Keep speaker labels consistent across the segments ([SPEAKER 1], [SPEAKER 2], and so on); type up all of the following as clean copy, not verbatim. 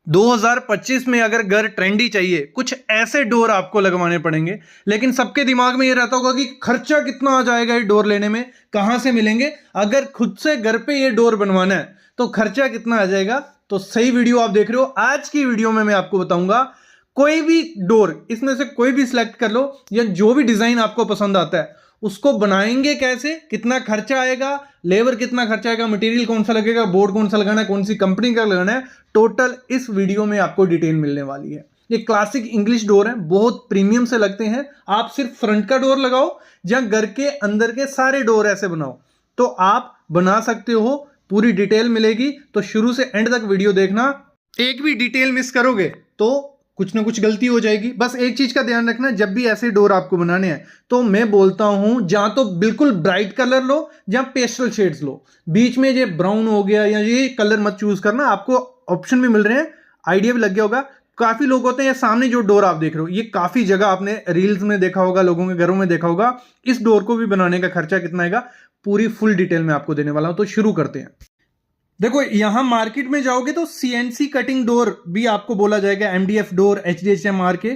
[SPEAKER 1] 2025 में अगर घर ट्रेंडी चाहिए, कुछ ऐसे डोर आपको लगवाने पड़ेंगे। लेकिन सबके दिमाग में ये रहता होगा कि खर्चा कितना आ जाएगा ये डोर लेने में, कहां से मिलेंगे, अगर खुद से घर पे ये डोर बनवाना है तो खर्चा कितना आ जाएगा। तो सही वीडियो आप देख रहे हो। आज की वीडियो में मैं आपको बताऊंगा, कोई भी डोर इसमें से कोई भी सिलेक्ट कर लो, या जो भी डिजाइन आपको पसंद आता है उसको बनाएंगे कैसे, कितना खर्चा आएगा, लेबर कितना खर्चा आएगा, मटेरियल कौन सा लगेगा, बोर्ड कौन सा लगाना है, कौन सी कंपनी का लगाना है, टोटल इस वीडियो में आपको डिटेल मिलने वाली है। ये क्लासिक इंग्लिश डोर है, बहुत प्रीमियम से लगते हैं। आप सिर्फ फ्रंट का डोर लगाओ या घर के अंदर के सारे डोर ऐसे बनाओ तो आप बना सकते हो। पूरी डिटेल मिलेगी, तो शुरू से एंड तक वीडियो देखना। एक भी डिटेल मिस करोगे तो कुछ ना कुछ गलती हो जाएगी। बस एक चीज का ध्यान रखना, जब भी ऐसे डोर आपको बनाने हैं तो मैं बोलता हूं जहां तो बिल्कुल ब्राइट कलर लो, जहां पेस्टल शेड्स लो। बीच में ये ब्राउन हो गया या ये कलर मत चूज करना। आपको ऑप्शन भी मिल रहे हैं, आइडिया भी लग गया होगा। काफी लोग होते हैं, सामने जो डोर आप देख रहे हो ये काफी जगह आपने रील्स में देखा होगा, लोगों के घरों में देखा होगा। इस डोर को भी बनाने का खर्चा कितना आएगा पूरी फुल डिटेल में आपको देने वाला हूं। तो शुरू करते हैं। देखो, यहां मार्केट में जाओगे तो सीएनसी कटिंग डोर भी आपको बोला जाएगा, एमडीएफ डोर, एचडीएचएमआर के।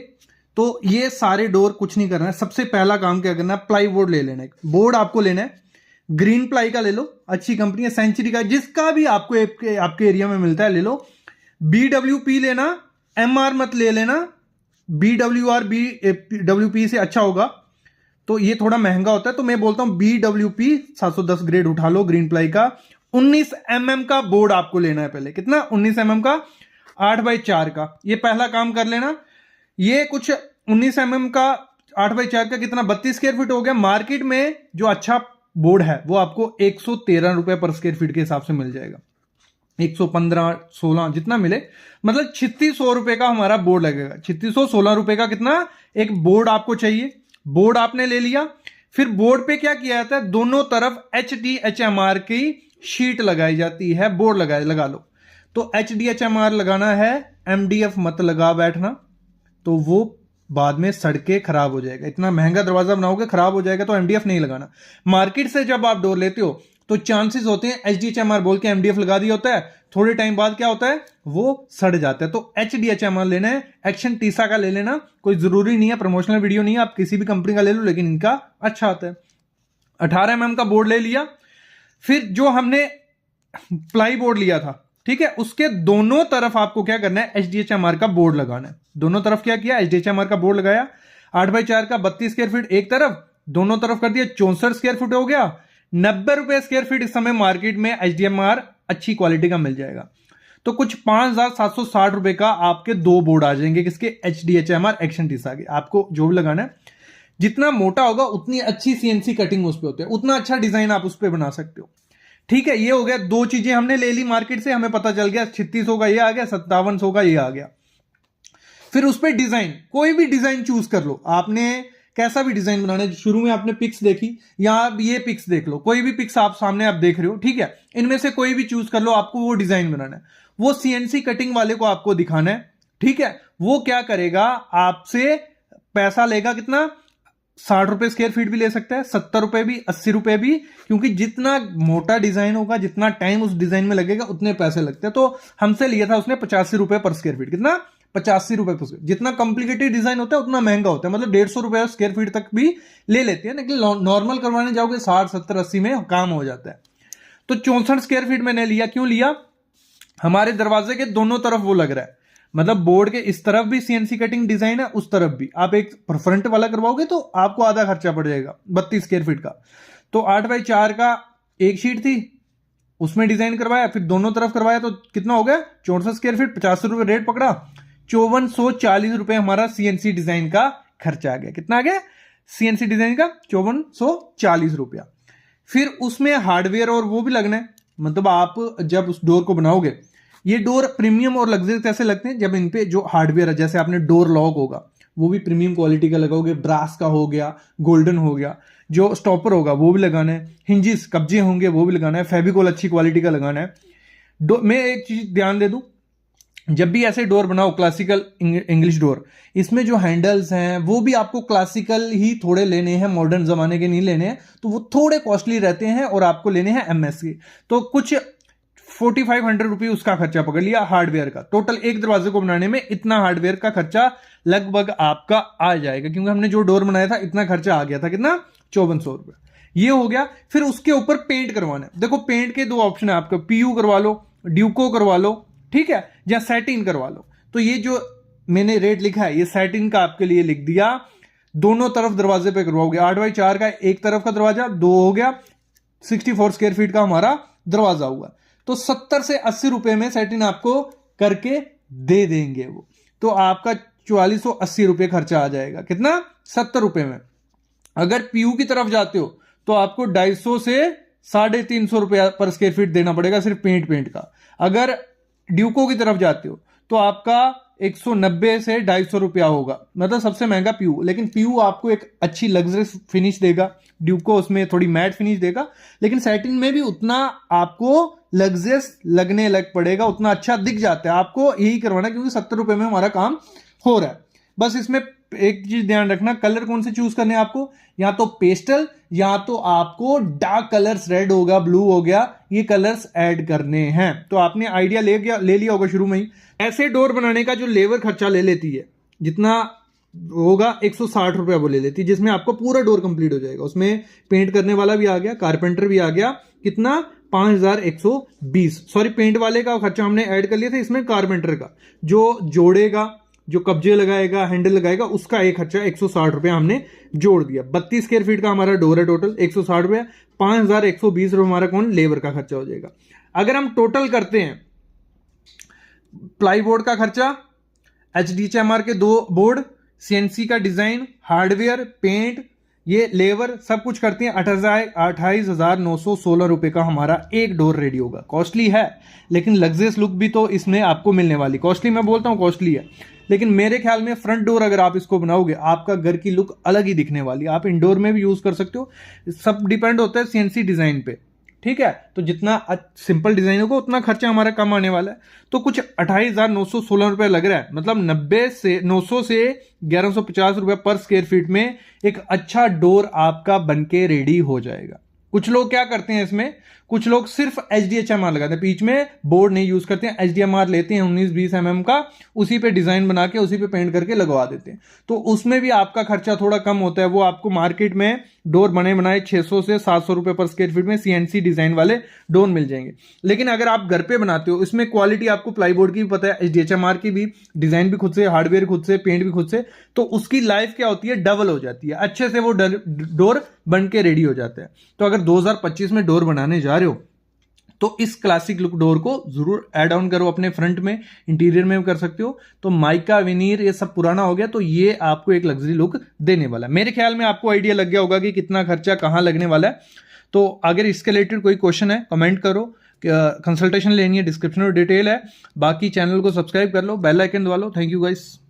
[SPEAKER 1] तो ये सारे डोर कुछ नहीं करना है। सबसे पहला काम क्या करना है, प्लाई बोर्ड ले लेना है। बोर्ड आपको लेना है ग्रीन प्लाई का, ले लो, अच्छी कंपनी है, सेंचुरी का, जिसका भी आपको आपके एरिया में मिलता है ले लो। BWP लेना, MR मत ले लेना। BWR BWP से अच्छा होगा, तो ये थोड़ा महंगा होता है। तो मैं बोलता हूं BWP 710 ग्रेड उठा लो, ग्रीन प्लाई का। 19 mm का बोर्ड आपको लेना है पहले। कितना? 19 mm का, 8x4 का। ये पहला काम कर लेना। ये कुछ 19 mm का 8x4 का कितना, 32 स्क्वायर फीट हो गया। मार्केट में जो अच्छा बोर्ड है वो आपको 113 रुपए पर स्क्वायर फीट के हिसाब से मिल जाएगा। 115, 16 जितना मिले, मतलब 3600 रुपए का हमारा बोर्ड लगेगा। 3616 रुपए का कितना एक बोर्ड आपको चाहिए। बोर्ड आपने ले लिया। फिर बोर्ड पे क्या किया जाता है, दोनों तरफ HDHMR की शीट लगाई जाती है। बोर्ड लगा लो। तो HDHMR लगाना है, MDF मत लगा बैठना, तो वो बाद में सड़के खराब हो जाएगा। इतना महंगा दरवाजा बनाओगे खराब हो जाएगा, तो MDF नहीं लगाना। मार्केट से जब आप डोर लेते हो तो चांसेस होते हैं HDHMR बोल के MDF लगा दिया होता है, थोड़े टाइम बाद क्या होता है, वो सड़ जाता है। तो HDHMR लेना है। एक्शन टीसा का ले लेना, कोई जरूरी नहीं है, प्रमोशनल वीडियो नहीं है, आप किसी भी कंपनी का ले लो, लेकिन इनका अच्छा आता है। 18 mm का बोर्ड ले लिया। फिर जो हमने प्लाई बोर्ड लिया था, ठीक है, उसके दोनों तरफ आपको क्या करना है, HDHMR का बोर्ड लगाना है। दोनों तरफ क्या किया, HDHMR का बोर्ड लगाया। 8x4 का 32 स्क्वायर फीट एक तरफ, दोनों तरफ कर दिया, 64 स्क्वायर फीट हो गया। 90 रुपए स्क्वायर फीट इस समय मार्केट में HDHMR अच्छी क्वालिटी का मिल जाएगा। तो कुछ 5760 रुपए का आपके दो बोर्ड आ जाएंगे। किसके? HDHMR एक्शन टीसा के। आपको जो भी लगाना है, जितना मोटा होगा उतनी अच्छी CNC कटिंग उस पर होती है, उतना अच्छा डिजाइन आप उस पर बना सकते हो। ठीक है, ये हो गया। दो चीजें हमने ले ली मार्केट से, हमें पता चल गया 3600 का ये आ गया, 5700 का ये आ गया। फिर उस पर डिजाइन, कोई भी डिजाइन चूज कर लो। आपने कैसा भी डिजाइन बनाना है, शुरू में आपने पिक्स देखी, या आप ये पिक्स देख लो, कोई भी पिक्स आप सामने आप देख रहे हो, ठीक है, इनमें से कोई भी चूज कर लो। आपको वो डिजाइन बनाना है, वो CNC कटिंग वाले को आपको दिखाना है, ठीक है। वो क्या करेगा, आपसे पैसा लेगा कितना, 60 रुपए स्क्वायर फीट भी ले सकता है, 70 रुपए भी, 80 रुपए भी, क्योंकि जितना मोटा डिजाइन होगा, जितना टाइम उस डिजाइन में लगेगा, उतने पैसे लगते हैं। तो हमसे लिया था उसने 85 रुपए पर स्क्वायर फीट। कितना? 85 रुपए पर स्क्वायर। जितना कॉम्प्लिकेटेड डिजाइन होता है उतना महंगा होता है, मतलब 150 रुपए स्क्वायर फीट तक भी ले लेते हैं। लेकिन नॉर्मल करवाने जाओगे 60, 70, 80 में काम हो जाता है। तो 64 स्क्वायर फीट मैंने लिया। क्यों लिया? हमारे दरवाजे के दोनों तरफ वो लग रहा है, मतलब बोर्ड के इस तरफ भी CNC कटिंग डिजाइन है, उस तरफ भी। आप एक फ्रंट वाला करवाओगे तो आपको आधा खर्चा पड़ जाएगा, 32 स्क्वायर फीट का। तो 8x4 का एक शीट थी, उसमें डिजाइन करवाया, फिर दोनों तरफ करवाया, तो कितना हो गया, 64 स्क्वायर फीट, 50 रुपए रेट पकड़ा, 5440 रुपए हमारा CNC डिजाइन का खर्चा आ गया। कितना आ गया CNC डिजाइन का? 5440 रुपया। फिर उसमें हार्डवेयर और वो भी लगना है, मतलब आप जब उस डोर को बनाओगे, ये डोर प्रीमियम और लग्जरी कैसे लगते हैं, जब इन पे जो हार्डवेयर है, जैसे आपने डोर लॉक होगा वो भी प्रीमियम क्वालिटी का लगाओगे, ब्रास का हो गया, गोल्डन हो गया, जो स्टॉपर होगा वो भी लगाना है, हिंजिस कब्जे होंगे वो भी लगाना है, फेविकोल अच्छी क्वालिटी का लगाना है। मैं एक चीज ध्यान दे दूं, जब भी ऐसे डोर बनाओ क्लासिकल इंग्लिश डोर, इसमें जो हैंडल्स हैं वो भी आपको क्लासिकल ही थोड़े लेने हैं, मॉडर्न जमाने के नहीं लेने हैं। तो वो थोड़े कॉस्टली रहते हैं और आपको लेने हैं MS के। तो कुछ 4500 रुपये उसका खर्चा पकड़ लिया हार्डवेयर का। टोटल एक दरवाजे को बनाने में इतना हार्डवेयर का खर्चा लगभग आपका आ जाएगा, क्योंकि हमने जो डोर बनाया था इतना खर्चा आ गया था, कितना 5400 रुपये। ये हो गया। फिर उसके ऊपर पेंट करवाना है। देखो पेंट के दो ऑप्शन है आपका, पीयू करवा लो, ड्यूको करवा लो, ठीक है, या सैटिन करवा लो। तो ये जो मैंने रेट लिखा है ये सैटिन का आपके लिए लिख दिया। दोनों तरफ दरवाजे पे करवाओगे, 8x4 का एक तरफ का दरवाजा, 2 हो गया, 64 स्क्वायर फीट का हमारा दरवाजा हुआ। तो 70 से 80 रुपए में सैटिन आपको करके दे देंगे वो। तो आपका 4480 रुपये खर्चा आ जाएगा, कितना, 70 रुपए में। अगर पीयू की तरफ जाते हो तो आपको 250 से 350 रुपया पर स्क्वायर फीट देना पड़ेगा सिर्फ पेंट का। अगर ड्यूको की तरफ जाते हो तो आपका 190 से 250 रुपया होगा, मतलब सबसे महंगा पीयू। लेकिन पीयू आपको एक अच्छी लग्जरियस फिनिश देगा, ड्यूको उसमें थोड़ी मैट फिनिश देगा, लेकिन सैटिन में भी उतना आपको लग्जरियस लगने लग पड़ेगा, उतना अच्छा दिख जाता है। आपको यही करवाना, क्योंकि 70 रुपए में हमारा काम हो रहा है। बस इसमें एक चीज ध्यान रखना, कलर कौन से चूज करने हैं आपको, या तो पेस्टल या तो आपको डार्क कलर्स, रेड होगा, ब्लू हो गया, ये कलर्स ऐड करने हैं। तो आपने आइडिया ले लिया होगा शुरू में ही। ऐसे डोर बनाने का जो लेबर खर्चा ले लेती है, जितना होगा 160 रुपया वो ले लेती है, जिसमें आपको पूरा डोर कंप्लीट हो जाएगा। उसमें पेंट करने वाला भी आ गया, कारपेंटर भी आ गया, कितना, 5120। सॉरी, पेंट वाले का खर्चा हमने ऐड कर लिया था, इसमें कारपेंटर का जो जोड़ेगा, जो कब्जे लगाएगा, हैंडल लगाएगा, उसका एक खर्चा 160 रुपया हमने जोड़ दिया। 32 स्क्वायर फीट का हमारा डोर है, टोटल 160 रुपया, 5120 रुपये हमारा कौन, लेबर का खर्चा हो जाएगा। अगर हम टोटल करते हैं, प्लाई बोर्ड का खर्चा, HDHMR के 2 बोर्ड, CNC का डिजाइन, हार्डवेयर, पेंट, ये लेबर सब कुछ करते हैं, 28,916 रुपए का हमारा एक डोर रेडी होगा। कॉस्टली है, लेकिन लग्जरियस लुक भी तो इसमें आपको मिलने वाली। कॉस्टली मैं बोलता हूं कॉस्टली है, लेकिन मेरे ख्याल में फ्रंट डोर अगर आप इसको बनाओगे, आपका घर की लुक अलग ही दिखने वाली है। आप इंडोर में भी यूज कर सकते हो, सब डिपेंड होता है CNC डिजाइन पे, ठीक है। तो जितना सिंपल डिजाइन होगा उतना खर्चा हमारा कम आने वाला है। तो कुछ 28,916 रुपए लग रहा है, मतलब 900 से 1150 रुपए पर स्क्वायर फीट में एक अच्छा डोर आपका बनके रेडी हो जाएगा। कुछ लोग क्या करते हैं इसमें, कुछ लोग सिर्फ HDHMR लगाते हैं, बीच में बोर्ड नहीं यूज करते हैं, HDMR लेते हैं 19-20 mm का, उसी पे डिजाइन बना के उसी पे पेंट करके लगवा देते हैं। तो उसमें भी आपका खर्चा थोड़ा कम होता है। वो आपको मार्केट में डोर बने बनाए 600 से 700 रुपए पर स्क्वायर फीट में CNC डिजाइन वाले डोर मिल जाएंगे। लेकिन अगर आप घर पे बनाते हो, इसमें क्वालिटी आपको प्लाईबोर्ड की भी पता है, HDHMR की भी, डिजाइन भी खुद से, हार्डवेयर खुद से, पेंट भी खुद से, तो उसकी लाइफ क्या होती है, डबल हो जाती है, अच्छे से वो डोर बन के रेडी हो जाता है। तो अगर 2025 में डोर बनाने जा रहे हो तो इस क्लासिक लुक डोर को जरूर ऐड ऑन करो अपने फ्रंट में, इंटीरियर में भी कर सकते हो। तो माइका, विनीर, ये सब पुराना हो गया, तो ये आपको एक लग्जरी लुक देने वाला है। मेरे ख्याल में आपको आइडिया लग गया होगा कि कितना खर्चा कहां लगने वाला है। तो अगर इसके रिलेटेड कोई क्वेश्चन है कमेंट करो, कंसल्टेशन लेनी है, डिस्क्रिप्शन में डिटेल है। बाकी चैनल को सब्सक्राइब कर लो, बेल आइकन दबा लो। Thank you guys.